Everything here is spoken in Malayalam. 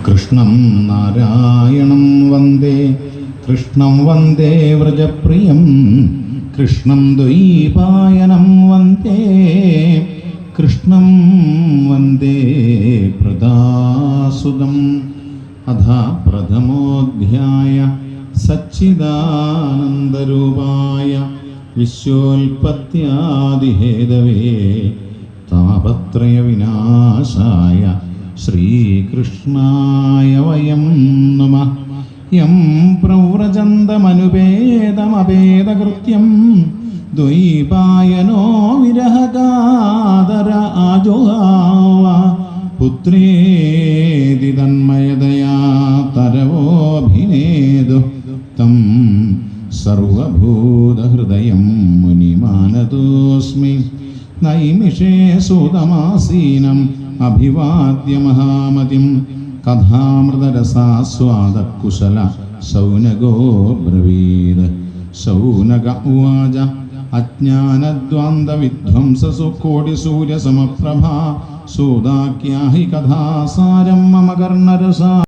കൃഷ്ണം നാരായണം വന്ദേ കൃഷ്ണം വന്ദേ വ്രജപ്രിയം കൃഷ്ണം ദ്വൈപായനം വന്ദേ കൃഷ്ണം വന്ദേ പ്രദാസുതം. അഥ പ്രഥമോധ്യായ സച്ചിദാനന്ദരൂപായ വിശ്വോൽപത്യാദിഹേതവേ താപത്രയ വിനാശായ ശ്രീകൃഷ്ണായ വയം നമഃ. യം പ്രവ്രജന്തമനുപേതമപേതകൃത്യം ദ്വൈപായനോ വിരഹകാതര ആജുഹാവ പുത്രേതി തന്മയതയാ തരവോഭിനേദു തം സർവഭൂതഹൃദയം മുനിമാനതോസ്മി. നൈമിഷേ സുതമാസീനം അഭിവാദ്യ മഹാമതിം കഥാമൃതരസാസ്വാദകുശല ശൗനകോ ബ്രവീദ്. ശൗനക ഉവാച അജ്ഞാനദ്വാന്തവിധ്വംസസുകോടിസൂര്യസമപ്രഭാ സൂതാഖ്യാ ഹി കഥാസാരം മമ കർണരസാ